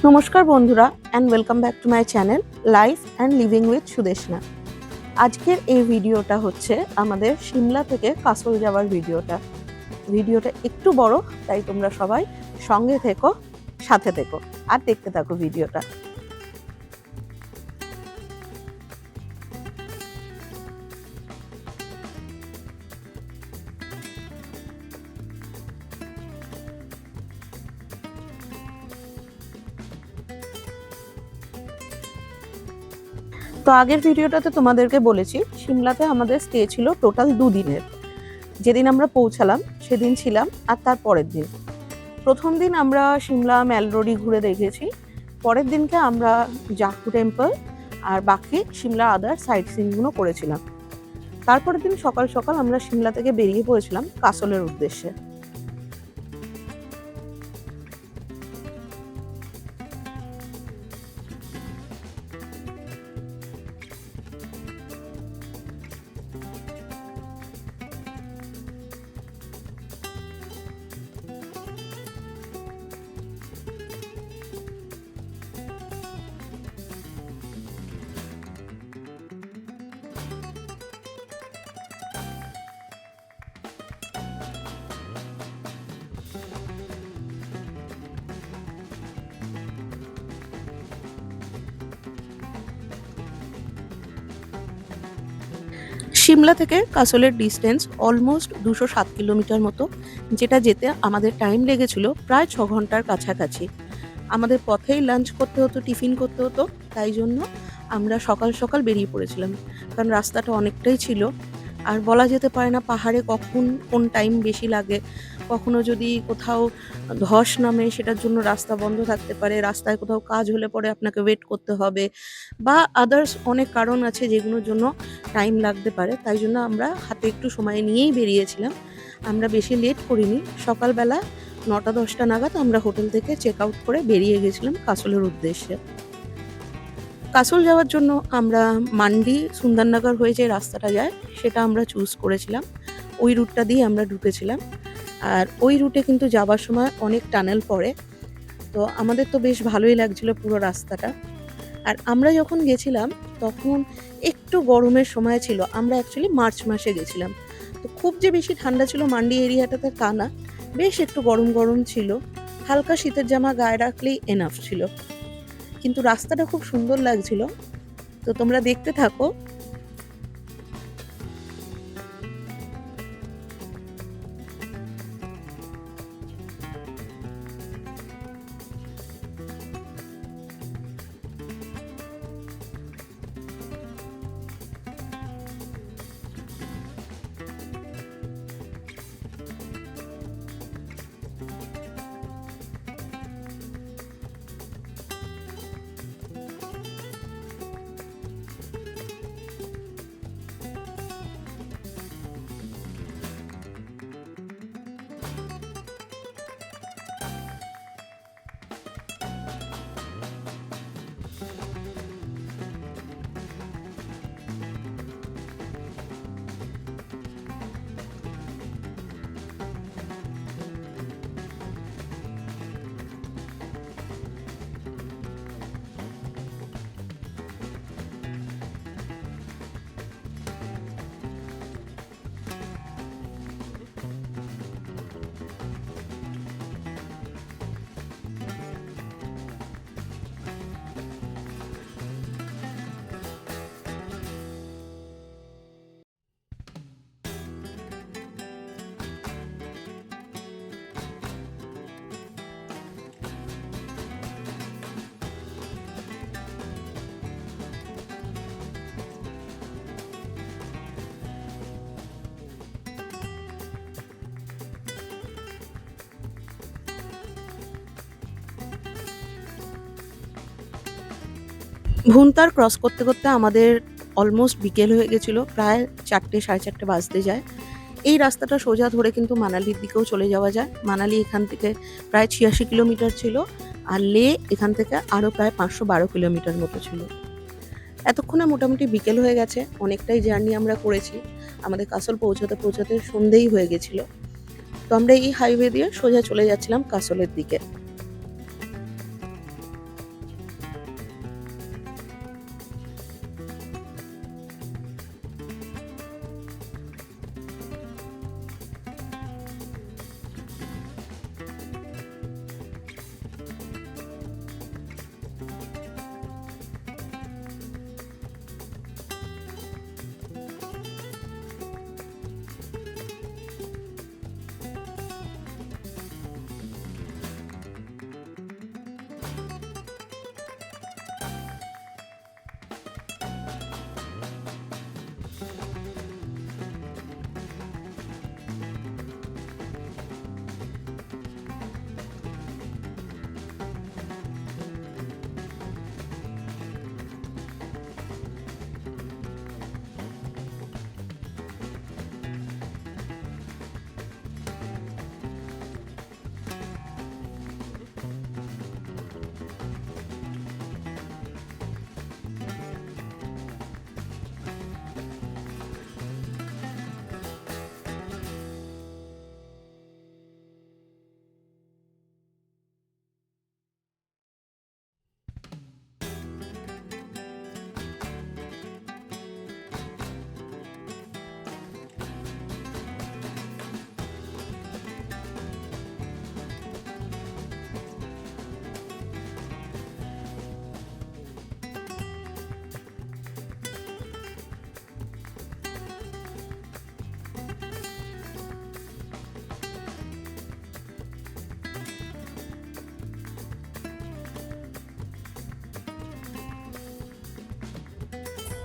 নমস্কার বন্ধুরা and welcome back to my channel life and living with Sudeshna. আজকের এই ভিডিওটা হচ্ছে আমাদের সিমলা থেকে কাসল যাওয়ার ভিডিওটা একটু বড়, তাই তোমরা সবাই সঙ্গে থেকো, সাথে থেকো আর দেখতে থাকো ভিডিওটা। তো আগের ভিডিওটাতে তোমাদেরকে বলেছি সিমলাতে আমাদের স্টে ছিল টোটাল 2 দিনের। যেদিন আমরা পৌঁছালাম সেদিন ছিলাম, আর তার পরের দিন প্রথম দিন আমরা সিমলা ম্যালরোডি ঘুরে দেখেছি। পরের দিনকে আমরা জাখু টেম্পল আর বাকি সিমলা আদার সাইট সিনগুলো করেছিলাম। তারপরের দিন সকাল সকাল আমরা সিমলা থেকে বেরিয়ে পড়েছিলাম কাসলের উদ্দেশ্যে। সিমলা থেকে কাসলের ডিস্টেন্স অলমোস্ট 207 কিলোমিটার মতো, যেটা যেতে আমাদের টাইম লেগেছিল প্রায় 6 ঘন্টার কাছাকাছি। আমাদের পথেই লাঞ্চ করতে হতো, টিফিন করতে হতো, তাই জন্য আমরা সকাল সকাল বেরিয়ে পড়েছিলাম, কারণ রাস্তাটা অনেকটাই ছিল। আর বলা যেতে পারে না পাহাড়ে কখন কোন টাইম বেশি লাগে, কখনো যদি কোথাও ধস নামে সেটার জন্য রাস্তা বন্ধ থাকতে পারে, রাস্তায় কোথাও কাজ হলে পরে আপনাকে ওয়েট করতে হবে, বা আদার্স অনেক কারণ আছে যেগুলোর জন্য টাইম লাগতে পারে। তাই জন্য আমরা হাতে একটু সময় নিয়েই বেরিয়েছিলাম। আমরা বেশি লেট করিনি, সকালবেলা 9টা-10টা নাগাদ আমরা হোটেল থেকে চেক আউট করে বেরিয়ে গেছিলাম কাসলের উদ্দেশ্যে। কাসল যাওয়ার জন্য আমরা মান্ডি সুন্দরনগর হয়ে যে রাস্তাটা যায় সেটা আমরা চুজ করেছিলাম। ওই রুটটা দিয়ে আমরা ঢুকেছিলাম, আর ওই রুটে কিন্তু যাবার সময় অনেক টানেল পড়ে। তো আমাদের তো বেশ ভালোই লাগছিল পুরো রাস্তাটা। আর আমরা যখন গেছিলাম তখন একটু গরমের সময় ছিল, আমরা অ্যাকচুয়ালি মার্চ মাসে গেছিলাম। তো খুব যে বেশি ঠান্ডা ছিল মান্ডি এরিয়াটাতে তা না, বেশ একটু গরম গরম ছিল, হালকা শীতের জামা গায়ে রাখলেই এনাফ ছিল। কিন্তু রাস্তাটা খুব সুন্দর লাগছিল, তো তোমরা দেখতে থাকো। ভুন্তার ক্রস করতে করতে আমাদের অলমোস্ট বিকেল হয়ে গেছিলো, প্রায় 4-4:30 বাজতে যায়। এই রাস্তাটা সোজা ধরে কিন্তু মানালির দিকেও চলে যাওয়া যায়। মানালি এখান থেকে প্রায় 86 কিলোমিটার ছিল, আর লে এখান থেকে আরও প্রায় 512 কিলোমিটার মতো ছিল। এতক্ষণে মোটামুটি বিকেল হয়ে গেছে, অনেকটাই জার্নি আমরা করেছি। আমাদের কাসল পৌঁছাতে পৌঁছাতে সন্ধেই হয়ে গেছিল। তো আমরা এই হাইওয়ে দিয়ে সোজা চলে যাচ্ছিলাম কাসলের দিকে।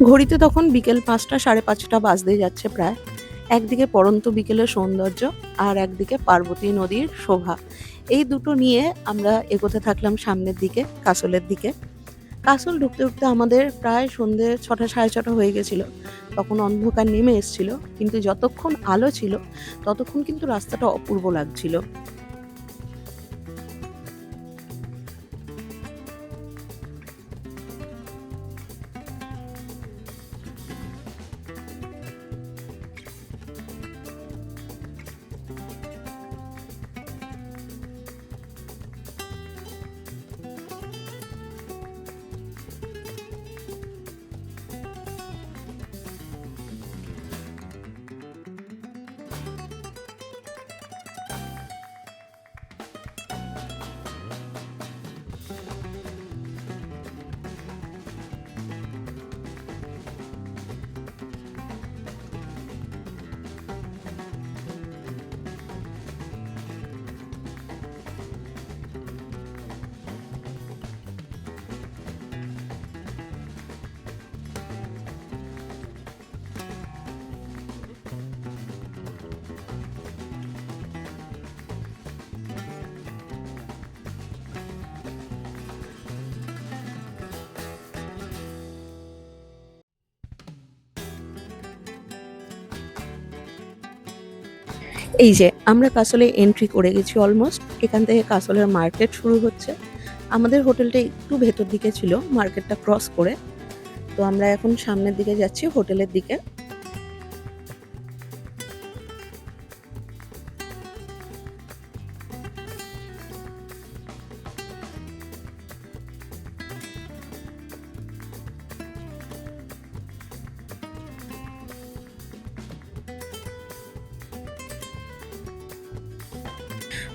ঘড়িতে তখন বিকেল ৫টা ৫:৩০ বাজতে যাচ্ছে প্রায়। একদিকে পড়ন্ত বিকেলের সৌন্দর্য আর একদিকে পার্বতী নদীর শোভা। এই দুটো নিয়ে আমরা এগোতে থাকলাম সামনের দিকে, কাসলের দিকে। কাসল ঢুকতে ঢুকতে আমাদের প্রায় সন্ধ্যে ৬টা ৬:৩০ হয়ে গেছিল। তখন অন্ধকার নেমে এসছিল, কিন্তু যতক্ষণ আলো ছিল ততক্ষণ কিন্তু রাস্তাটা অপূর্ব লাগছিল। এই যে আমরা কাসলে এন্ট্রি করে গেছি অলমোস্ট। এখান থেকে কাসলের মার্কেট শুরু হচ্ছে। আমাদের হোটেলটা একটু ভেতর দিকে ছিল মার্কেটটা ক্রস করে। তো আমরা এখন সামনের দিকে যাচ্ছি, হোটেলের দিকে।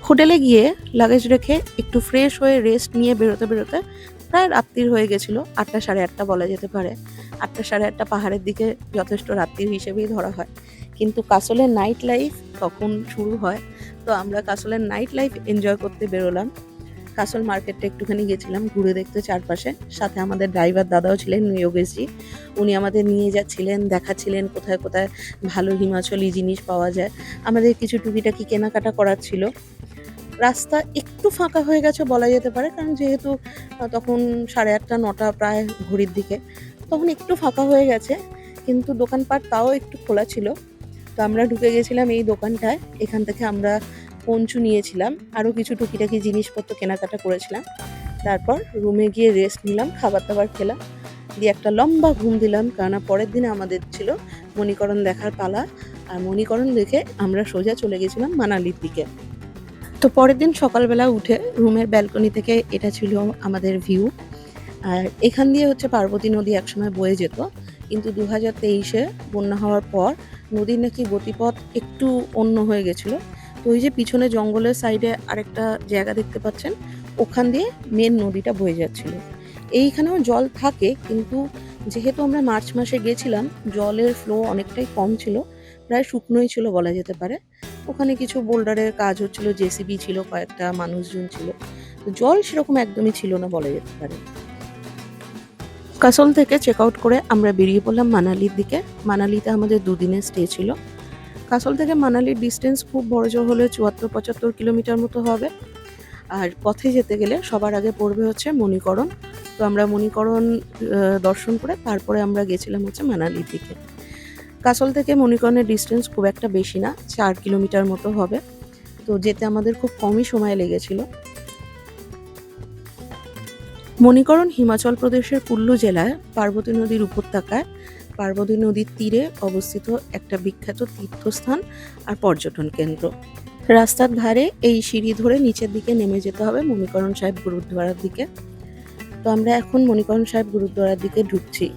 হোটেলে গিয়ে লাগেজ রেখে একটু ফ্রেশ হয়ে রেস্ট নিয়ে বেরোতে বেরোতে প্রায় রাত্রির হয়ে গেছিল। ৮টা ৮:৩০ বলা যেতে পারে। ৮টা ৮:৩০ পাহাড়ের দিকে যথেষ্ট রাত্রির হিসেবেই ধরা হয়, কিন্তু কাসলের নাইট লাইফ তখন শুরু হয়। তো আমরা কাসলের নাইট লাইফ এনজয় করতে বেরোলাম। কাসল মার্কেটটা একটুখানি গেছিলাম ঘুরে দেখতে চারপাশে। সাথে আমাদের ড্রাইভার দাদাও ছিলেন, যোগেশজি। উনি আমাদের নিয়ে যাচ্ছিলেন, দেখাচ্ছিলেন কোথায় কোথায় ভালো হিমাচলি জিনিস পাওয়া যায়। আমাদের কিছু টুকিটাকি কেনাকাটা করার ছিল। রাস্তা একটু ফাঁকা হয়ে গেছে বলা যেতে পারে, কারণ যেহেতু তখন ৮:৩০ ৯টা প্রায় ঘড়ির দিকে, তখন একটু ফাঁকা হয়ে গেছে, কিন্তু দোকানপাট তাও একটু খোলা ছিল। তো আমরা ঢুকে গেছিলাম এই দোকানটায়। এখান থেকে আমরা পঞ্চু নিয়েছিলাম, আরও কিছু টুকিটাকি জিনিসপত্র কেনাকাটা করেছিলাম। তারপর রুমে গিয়ে রেস্ট নিলাম, খাবার দাবার খেলাম, দিয়ে একটা লম্বা ঘুম দিলাম, কেননা পরের দিনে আমাদের ছিল মণিকরণ দেখার পালা। আর মণিকরণ দেখে আমরা সোজা চলে গেছিলাম মানালির দিকে। তো পরের দিন সকালবেলা উঠে রুমের ব্যালকনি থেকে এটা ছিল আমাদের ভিউ। আর এখান দিয়ে হচ্ছে পার্বতী নদী একসময় বয়ে যেত, কিন্তু 2023-এ বন্যা হওয়ার পর নদীর নাকি গতিপথ একটু অন্য হয়ে গেছিলো। তো ওই যে পিছনে জঙ্গলের সাইডে আরেকটা জায়গা দেখতে পাচ্ছেন, ওখান দিয়ে মেন নদীটা বয়ে যাচ্ছিল। এইখানেও জল থাকে, কিন্তু যেহেতু আমরা মার্চ মাসে গেছিলাম জলের ফ্লো অনেকটাই কম ছিল, প্রায় শুকনোই ছিল বলা যেতে পারে। ওখানে কিছু বোল্ডারের কাজ হচ্ছিল, জেসিবি ছিল, কয়েকটা মানুষজন ছিল। তো জল সেরকম একদমই ছিল না বলা যেতে পারে। কাসল থেকে চেক আউট করে আমরা বেরিয়ে পড়লাম মানালির দিকে। মানালিতে আমাদের দুদিনের স্টে ছিল। কাসল থেকে মানালির ডিস্টেন্স খুব বড়জোর হলে ৭৪-৭৫ কিলোমিটার মতো হবে। আর পথে যেতে গেলে সবার আগে পড়বে হচ্ছে মণিকরণ। তো আমরা মণিকরণ দর্শন করে তারপরে আমরা গেছিলাম হচ্ছে মানালির দিকে। কাসল থেকে মণিকরণের ডিস্টেন্স খুব একটা বেশি না, ৪ কিলোমিটার মতো হবে। তো যেতে আমাদের খুব কমই সময় লেগেছিল। মণিকরণ হিমাচল প্রদেশের কুল্লু জেলায় পার্বতী নদীর উপত্যকায় পার্বতী নদীর তীরে অবস্থিত একটা বিখ্যাত তীর্থস্থান আর পর্যটন কেন্দ্র। রাস্তার ধারে এই সিঁড়ি ধরে নিচের দিকে নেমে যেতে হবে মণিকরণ সাহেব গুরুদ্বারার দিকে। তো আমরা এখন মণিকরণ সাহেব গুরুদ্বারার দিকে ঢুকছি।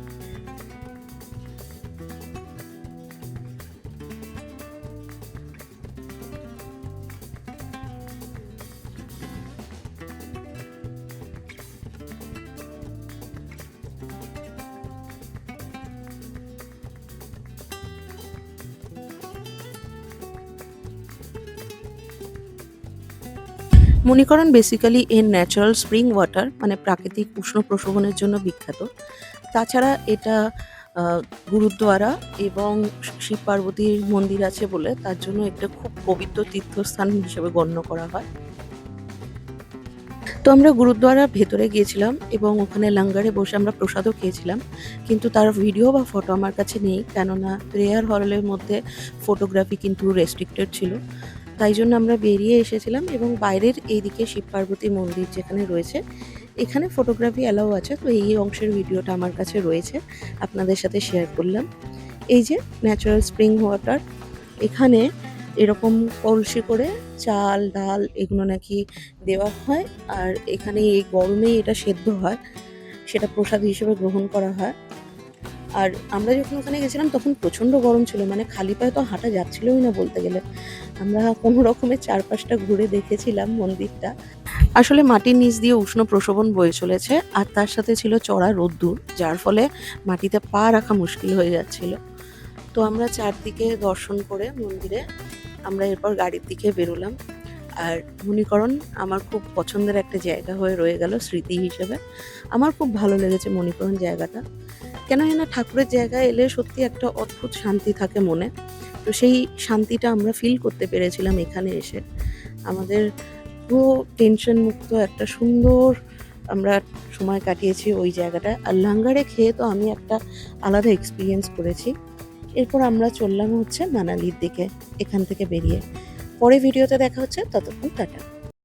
মণিকরণ বেসিক্যালি এর ন্যাচারাল স্প্রিং ওয়াটার মানে প্রাকৃতিক উষ্ণ প্রশমনের জন্য বিখ্যাত। তাছাড়া এটা গুরুদ্বারা এবং শিব পার্বতীর মন্দির আছে বলে তার জন্য একটা খুব পবিত্র তীর্থস্থান হিসেবে গণ্য করা হয়। তো আমরা গুরুদ্বারার ভেতরে গিয়েছিলাম এবং ওখানে লাঙ্গারে বসে আমরা প্রসাদও খেয়েছিলাম, কিন্তু তার ভিডিও বা ফটো আমার কাছে নেই, কেননা প্রেয়ার হলের মধ্যে ফটোগ্রাফি কিন্তু রেস্ট্রিক্টেড ছিল। তাই জন্য আমরা বেরিয়ে এসেছিলাম এবং বাইরের এইদিকে শিব পার্বতী মন্দির যেখানে রয়েছে এখানে ফটোগ্রাফি অ্যালাউ আছে। তো এই অংশের ভিডিওটা আমার কাছে রয়েছে, আপনাদের সাথে শেয়ার করলাম। এই যে ন্যাচারাল স্প্রিং ওয়াটার, এখানে এরকম কলসি করে চাল ডাল এগুলো নাকি দেওয়া হয়, আর এখানে এই গরমেই এটা সেদ্ধ হয়, সেটা প্রসাদ হিসেবে গ্রহণ করা হয়। আর আমরা যখন ওখানে গেছিলাম তখন প্রচণ্ড গরম ছিল, মানে খালি পায়ে তো হাঁটা যাচ্ছিলই না বলতে গেলে। আমরা কোনো রকমে চারপাশটা ঘুরে দেখেছিলাম মন্দিরটা। আসলে মাটির নিচ দিয়ে উষ্ণ প্রসবন বয়ে চলেছে, আর তার সাথে ছিল চড়া রোদ্দুর, যার ফলে মাটিতে পা রাখা মুশকিল হয়ে যাচ্ছিল। তো আমরা চারদিকে দর্শন করে মন্দিরে আমরা এরপর গাড়ির দিকে বেরোলাম। আর মণিকরণ আমার খুব পছন্দের একটা জায়গা হয়ে রয়ে গেল স্মৃতি হিসেবে। আমার খুব ভালো লেগেছে মণিকরণ জায়গাটা, কেন না ঠাকুরের জায়গায় এলে সত্যি একটা অদ্ভুত শান্তি থাকে মনে। তো সেই শান্তিটা আমরা ফিল করতে পেরেছিলাম এখানে এসে। আমাদের পুরো টেনশন মুক্ত একটা সুন্দর আমরা সময় কাটিয়েছি ওই জায়গাটায়। আর লাঙ্গারে খেয়ে তো আমি একটা আলাদা এক্সপিরিয়েন্স করেছি। এরপর আমরা চললাম হচ্ছে মানালির দিকে এখান থেকে বেরিয়ে। পরে ভিডিওতে দেখা হচ্ছে, ততক্ষণ টাটা।